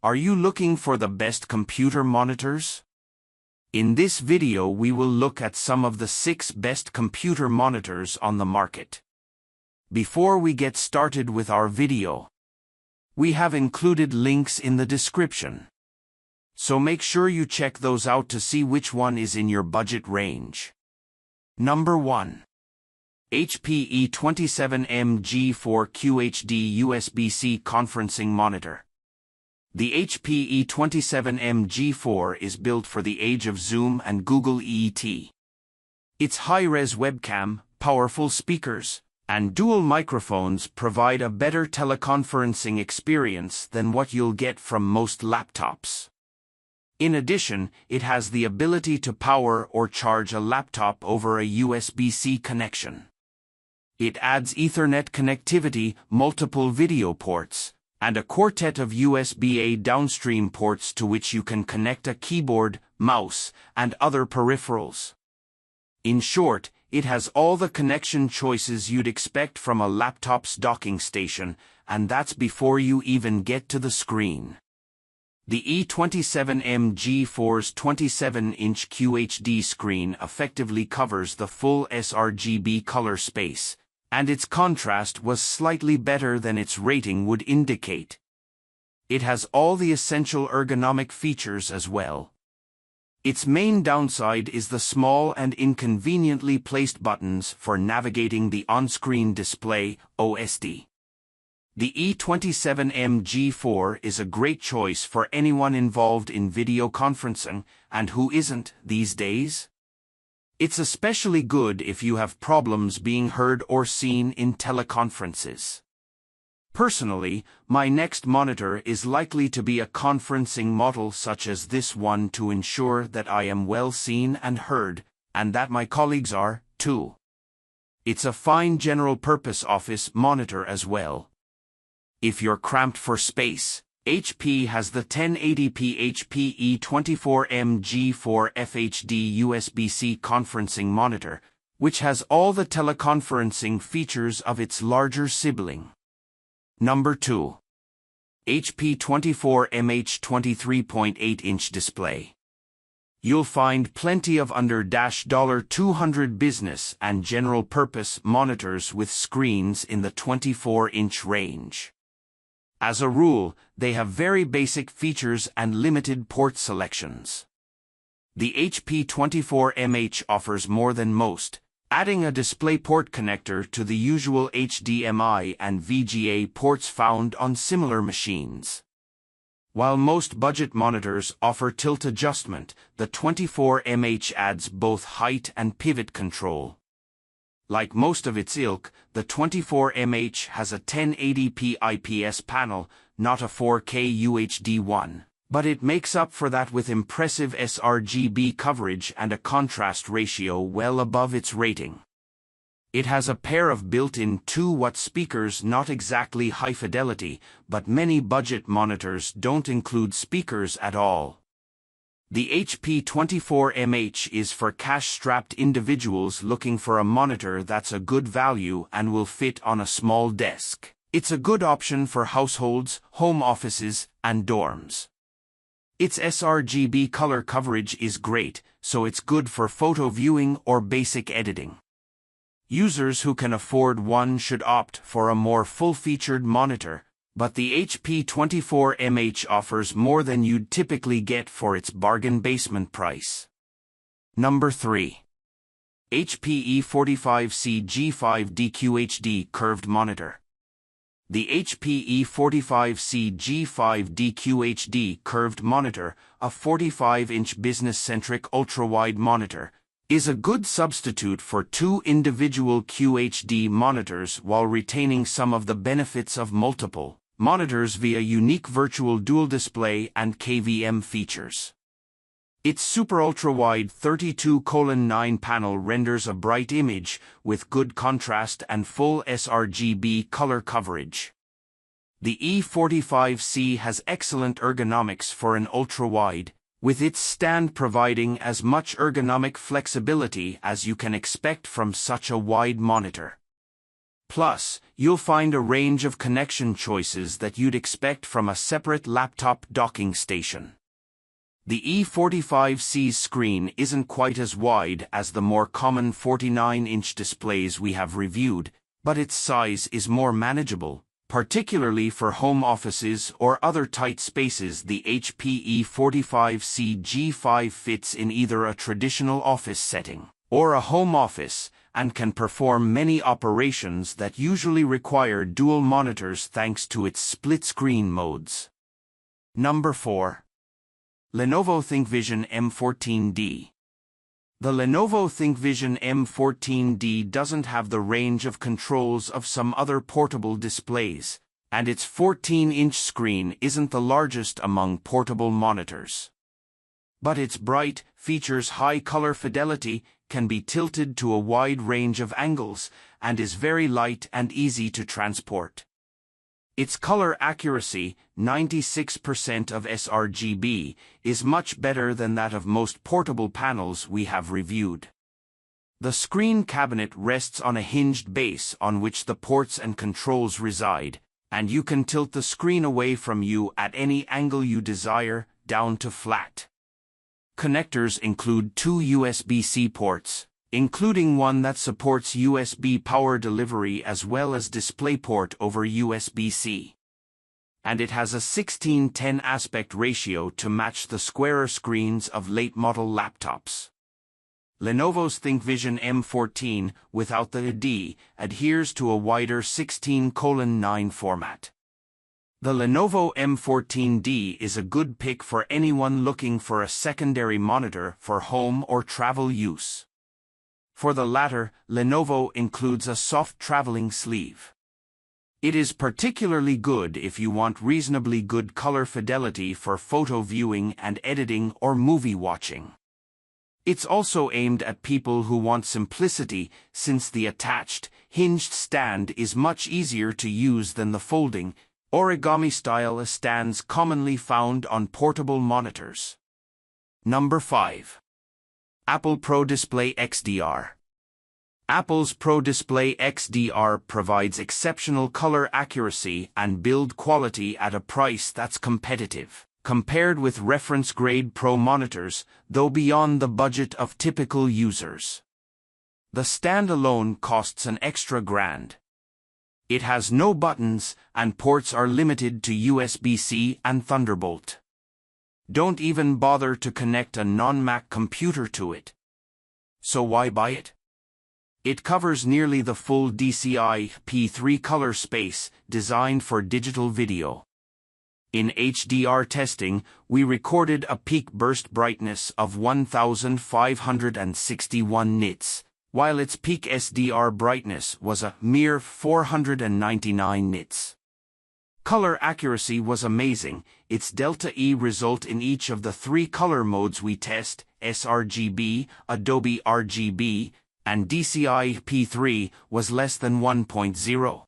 Are you looking for the best computer monitors? In this video we will look at some of the 6 best computer monitors on the market. Before we get started with our video, we have included links in the description. So make sure you check those out to see which one is in your budget range. Number 1. HP E27M G4 QHD USB-C Conferencing Monitor. The HP E27M G4 is built for the age of Zoom and Google EET. Its high-res webcam, powerful speakers, and dual microphones provide a better teleconferencing experience than what you'll get from most laptops. In addition, it has the ability to power or charge a laptop over a USB-C connection. It adds Ethernet connectivity, multiple video ports, and a quartet of USB-A downstream ports to which you can connect a keyboard, mouse, and other peripherals. In short, it has all the connection choices you'd expect from a laptop's docking station, and that's before you even get to the screen. The E27M G4's 27-inch QHD screen effectively covers the full sRGB color space, and its contrast was slightly better than its rating would indicate. It has all the essential ergonomic features as well. Its main downside is the small and inconveniently placed buttons for navigating the on-screen display, OSD. The E27M G4 is a great choice for anyone involved in video conferencing, and who isn't these days? It's especially good if you have problems being heard or seen in teleconferences. Personally, my next monitor is likely to be a conferencing model such as this one to ensure that I am well seen and heard, and that my colleagues are, too. It's a fine general-purpose office monitor as well. If you're cramped for space, HP has the 1080p HP E24M G4 FHD USB-C conferencing monitor, which has all the teleconferencing features of its larger sibling. Number 2. HP 24MH 23.8-inch display. You'll find plenty of under $200 business and general-purpose monitors with screens in the 24-inch range. As a rule, they have very basic features and limited port selections. The HP 24MH offers more than most, adding a DisplayPort connector to the usual HDMI and VGA ports found on similar machines. While most budget monitors offer tilt adjustment, the 24MH adds both height and pivot control. Like most of its ilk, the 24MH has a 1080p IPS panel, not a 4K UHD one, but it makes up for that with impressive sRGB coverage and a contrast ratio well above its rating. It has a pair of built-in 2-watt speakers, not exactly high fidelity, but many budget monitors don't include speakers at all. The HP 24MH is for cash-strapped individuals looking for a monitor that's a good value and will fit on a small desk. It's a good option for households, home offices, and dorms. Its sRGB color coverage is great, so it's good for photo viewing or basic editing. Users who can afford one should opt for a more full-featured monitor, but the HP 24MH offers more than you'd typically get for its bargain basement price. Number 3. HP E45C G5 DQHD Curved Monitor. The HP E45C G5 DQHD Curved Monitor, a 45-inch business-centric ultra-wide monitor, is a good substitute for 2 individual QHD monitors while retaining some of the benefits of multiple monitors via unique virtual dual display and KVM features. Its super ultra-wide 32:9 panel renders a bright image with good contrast and full sRGB color coverage. The E45C has excellent ergonomics for an ultra-wide, with its stand providing as much ergonomic flexibility as you can expect from such a wide monitor. Plus, you'll find a range of connection choices that you'd expect from a separate laptop docking station. The E45C's screen isn't quite as wide as the more common 49-inch displays we have reviewed, but its size is more manageable, particularly for home offices or other tight spaces. The HP E45C G5 fits in either a traditional office setting or a home office, and can perform many operations that usually require dual monitors thanks to its split-screen modes. Number 4. Lenovo ThinkVision M14D. The Lenovo ThinkVision M14D doesn't have the range of controls of some other portable displays, and its 14-inch screen isn't the largest among portable monitors. But its bright, features high color fidelity, can be tilted to a wide range of angles, and is very light and easy to transport. Its color accuracy, 96% of sRGB, is much better than that of most portable panels we have reviewed. The screen cabinet rests on a hinged base on which the ports and controls reside, and you can tilt the screen away from you at any angle you desire, down to flat. Connectors include 2 USB-C ports, including one that supports USB power delivery as well as DisplayPort over USB-C. And it has a 16:10 aspect ratio to match the squarer screens of late-model laptops. Lenovo's ThinkVision M14, without the D, adheres to a wider 16:9 format. The Lenovo M14D is a good pick for anyone looking for a secondary monitor for home or travel use. For the latter, Lenovo includes a soft traveling sleeve. It is particularly good if you want reasonably good color fidelity for photo viewing and editing or movie watching. It's also aimed at people who want simplicity, since the attached, hinged stand is much easier to use than the folding, origami-style stands commonly found on portable monitors. Number 5. Apple Pro Display XDR. Apple's Pro Display XDR provides exceptional color accuracy and build quality at a price that's competitive, compared with reference-grade Pro monitors, though beyond the budget of typical users. The stand alone costs an extra $1,000. It has no buttons, and ports are limited to USB-C and Thunderbolt. Don't even bother to connect a non-Mac computer to it. So why buy it? It covers nearly the full DCI-P3 color space, designed for digital video. In HDR testing, we recorded a peak burst brightness of 1,561 nits, while its peak SDR brightness was a mere 499 nits. Color accuracy was amazing. Its Delta E result in each of the 3 color modes we test, sRGB, Adobe RGB, and DCI-P3, was less than 1.0.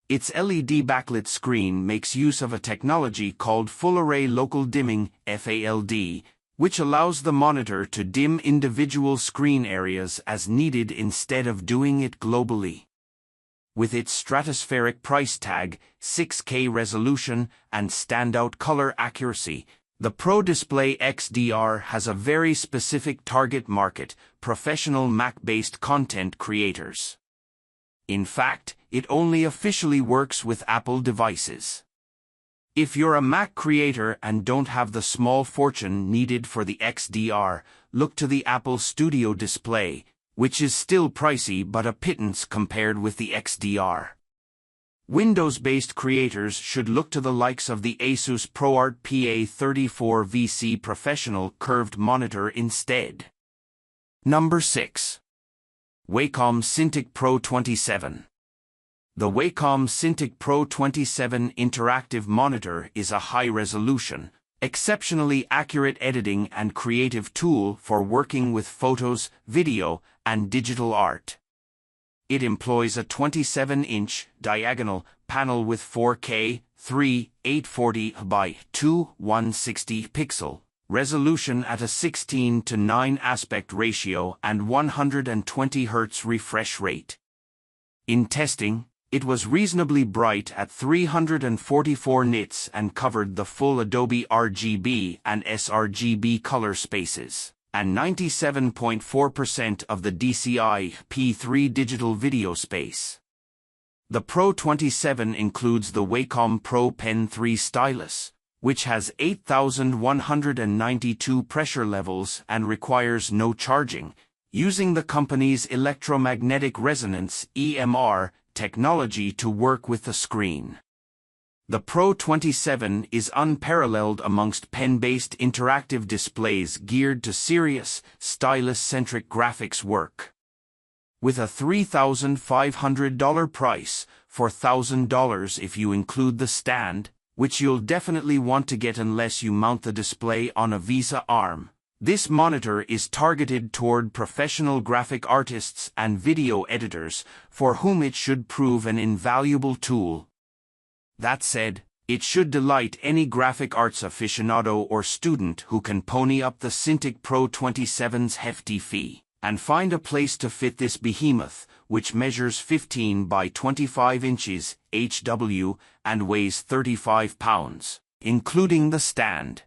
Its LED backlit screen makes use of a technology called Full Array Local Dimming, FALD, which allows the monitor to dim individual screen areas as needed instead of doing it globally. With its stratospheric price tag, 6K resolution, and standout color accuracy, the Pro Display XDR has a very specific target market: professional Mac-based content creators. In fact, it only officially works with Apple devices. If you're a Mac creator and don't have the small fortune needed for the XDR, look to the Apple Studio Display, which is still pricey but a pittance compared with the XDR. Windows-based creators should look to the likes of the Asus ProArt PA34 VC Professional curved monitor instead. Number 6. Wacom Cintiq Pro 27. The Wacom Cintiq Pro 27 interactive monitor is a high-resolution, exceptionally accurate editing and creative tool for working with photos, video, and digital art. It employs a 27-inch diagonal panel with 4K 840 by 160 pixel resolution at a 16:9 aspect ratio and 120 Hz refresh rate. In testing, it was reasonably bright at 344 nits and covered the full Adobe RGB and sRGB color spaces, and 97.4% of the DCI P3 digital video space. The Pro 27 includes the Wacom Pro Pen 3 stylus, which has 8,192 pressure levels and requires no charging, using the company's electromagnetic resonance (EMR) technology to work with the screen. The Pro 27 is unparalleled amongst pen-based interactive displays geared to serious, stylus-centric graphics work. With a $3,500 price, $4,000 if you include the stand, which you'll definitely want to get unless you mount the display on a VESA arm, this monitor is targeted toward professional graphic artists and video editors, for whom it should prove an invaluable tool. That said, it should delight any graphic arts aficionado or student who can pony up the Cintiq Pro 27's hefty fee and find a place to fit this behemoth, which measures 15 by 25 inches HW and weighs 35 pounds, including the stand.